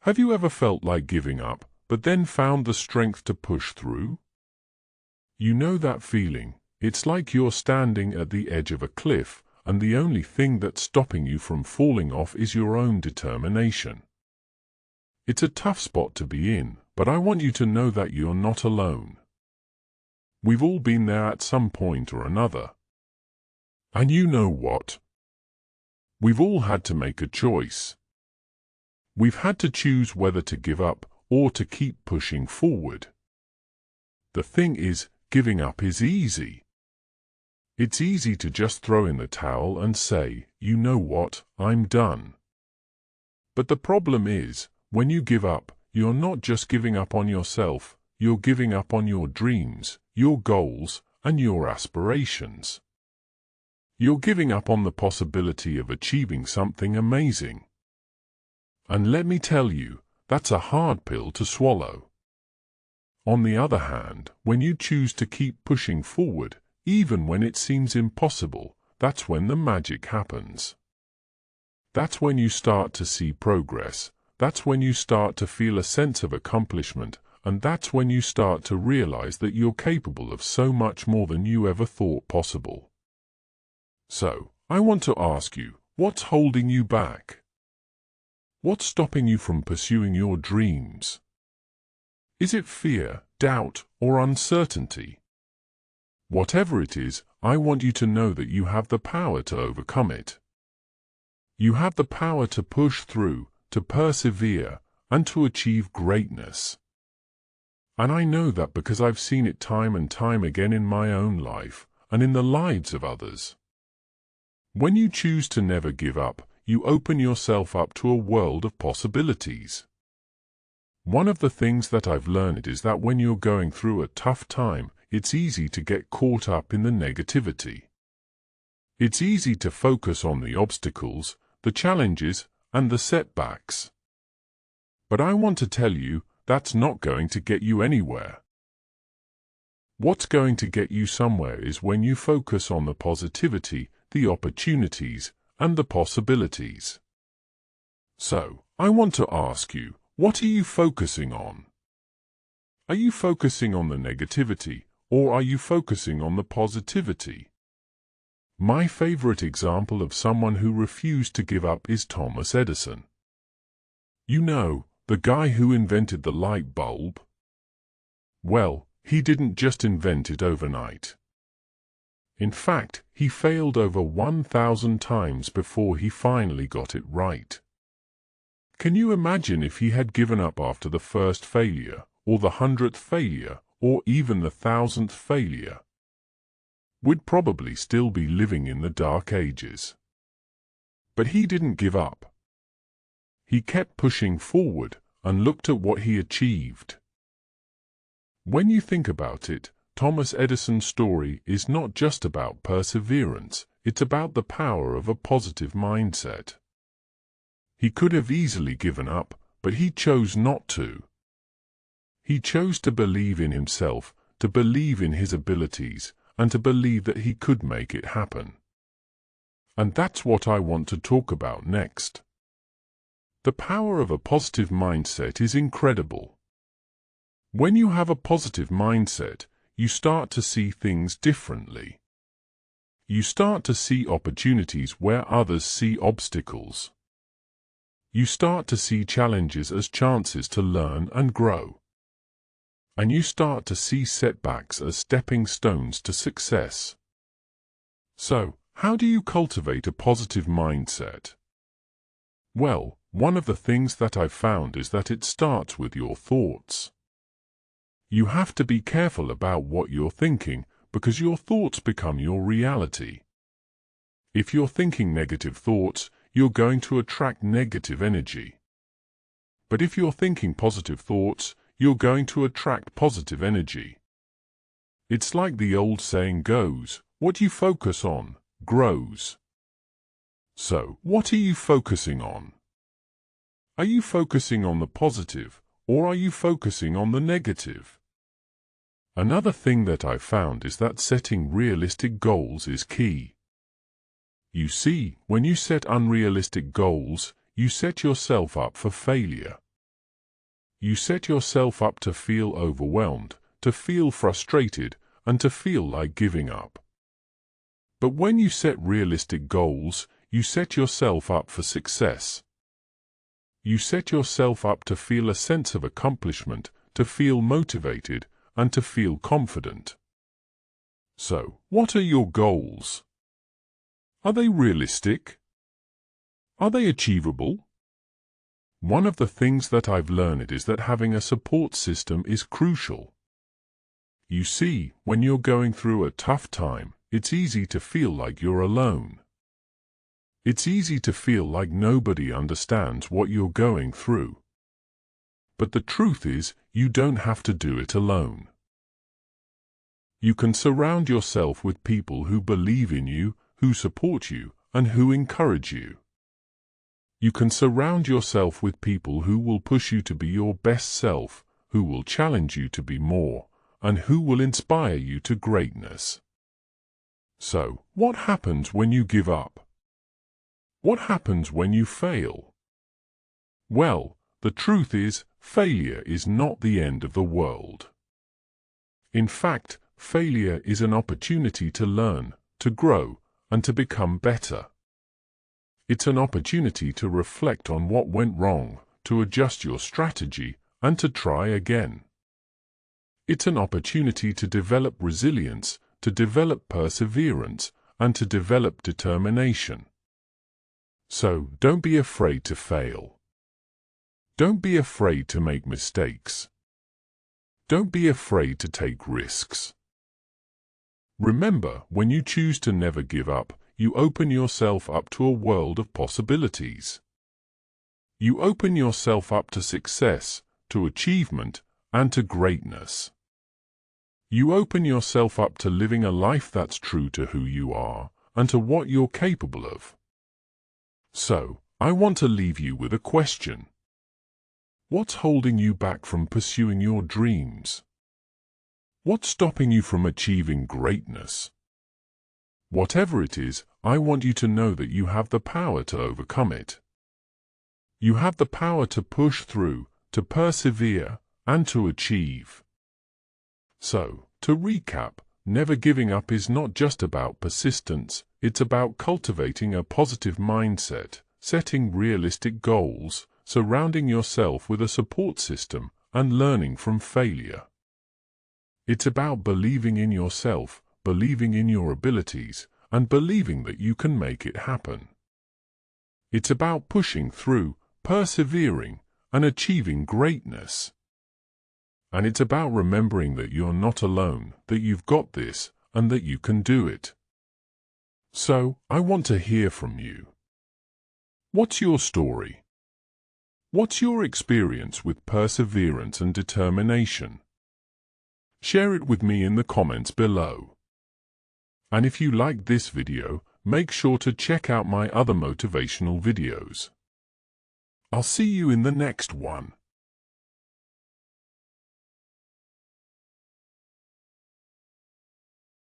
Have you ever felt like giving up, but then found the strength to push through? You know that feeling. It's like you're standing at the edge of a cliff, and the only thing that's stopping you from falling off is your own determination. It's a tough spot to be in, but I want you to know that you're not alone. We've all been there at some point or another. And you know what? We've all had to make a choice. We've had to choose whether to give up or to keep pushing forward. The thing is, giving up is easy. It's easy to just throw in the towel and say, you know what, I'm done. But the problem is, when you give up, you're not just giving up on yourself, you're giving up on your dreams, your goals, and your aspirations. You're giving up on the possibility of achieving something amazing. And let me tell you, that's a hard pill to swallow. On the other hand, when you choose to keep pushing forward, even when it seems impossible, that's when the magic happens. That's when you start to see progress, that's when you start to feel a sense of accomplishment, and that's when you start to realize that you're capable of so much more than you ever thought possible. So, I want to ask you, what's holding you back? What's stopping you from pursuing your dreams? Is it fear, doubt, or uncertainty? Whatever it is, I want you to know that you have the power to overcome it. You have the power to push through, to persevere, and to achieve greatness. And I know that because I've seen it time and time again in my own life, and in the lives of others. When you choose to never give up, you open yourself up to a world of possibilities. One of the things that I've learned is that when you're going through a tough time, it's easy to get caught up in the negativity. It's easy to focus on the obstacles, the challenges, and the setbacks. But I want to tell you, that's not going to get you anywhere. What's going to get you somewhere is when you focus on the positivity, the opportunities, and the possibilities. So, I want to ask you, what are you focusing on? Are you focusing on the negativity, or are you focusing on the positivity? My favorite example of someone who refused to give up is Thomas Edison. You know, the guy who invented the light bulb? Well, he didn't just invent it overnight. In fact, he failed over 1,000 times before he finally got it right. Can you imagine if he had given up after the first failure, or the 100th failure, or even the 1,000th failure? We'd probably still be living in the dark ages. But he didn't give up. He kept pushing forward and looked at what he achieved. When you think about it, Thomas Edison's story is not just about perseverance, it's about the power of a positive mindset. He could have easily given up, but he chose not to. He chose to believe in himself, to believe in his abilities, and to believe that he could make it happen. And that's what I want to talk about next. The power of a positive mindset is incredible. When you have a positive mindset, you start to see things differently. You start to see opportunities where others see obstacles. You start to see challenges as chances to learn and grow. And you start to see setbacks as stepping stones to success. So, how do you cultivate a positive mindset? Well, one of the things that I've found is that it starts with your thoughts. You have to be careful about what you're thinking, because your thoughts become your reality. If you're thinking negative thoughts, you're going to attract negative energy. But if you're thinking positive thoughts, you're going to attract positive energy. It's like the old saying goes, what you focus on, grows. So, what are you focusing on? Are you focusing on the positive, or are you focusing on the negative? Another thing that I've found is that setting realistic goals is key. You see, when you set unrealistic goals, you set yourself up for failure. You set yourself up to feel overwhelmed, to feel frustrated, and to feel like giving up. But when you set realistic goals, you set yourself up for success. You set yourself up to feel a sense of accomplishment, to feel motivated, and to feel confident. So, what are your goals? Are they realistic? Are they achievable? One of the things that I've learned is that having a support system is crucial. You see, when you're going through a tough time, it's easy to feel like you're alone. It's easy to feel like nobody understands what you're going through. But the truth is, you don't have to do it alone. You can surround yourself with people who believe in you, who support you, and who encourage you. You can surround yourself with people who will push you to be your best self, who will challenge you to be more, and who will inspire you to greatness. So, what happens when you give up? What happens when you fail? Well, the truth is, failure is not the end of the world. In fact, failure is an opportunity to learn, to grow, and to become better. It's an opportunity to reflect on what went wrong, to adjust your strategy, and to try again. It's an opportunity to develop resilience, to develop perseverance, and to develop determination. So, don't be afraid to fail. Don't be afraid to make mistakes. Don't be afraid to take risks. Remember, when you choose to never give up, you open yourself up to a world of possibilities. You open yourself up to success, to achievement, and to greatness. You open yourself up to living a life that's true to who you are and to what you're capable of. So, I want to leave you with a question. What's holding you back from pursuing your dreams? What's stopping you from achieving greatness? Whatever it is, I want you to know that you have the power to overcome it. You have the power to push through, to persevere, and to achieve. So, to recap, never giving up is not just about persistence, it's about cultivating a positive mindset, setting realistic goals, surrounding yourself with a support system, and learning from failure. It's about believing in yourself, believing in your abilities, and believing that you can make it happen. It's about pushing through, persevering, and achieving greatness. And it's about remembering that you're not alone, that you've got this, and that you can do it. So, I want to hear from you. What's your story? What's your experience with perseverance and determination? Share it with me in the comments below. And if you liked this video, make sure to check out my other motivational videos. I'll see you in the next one.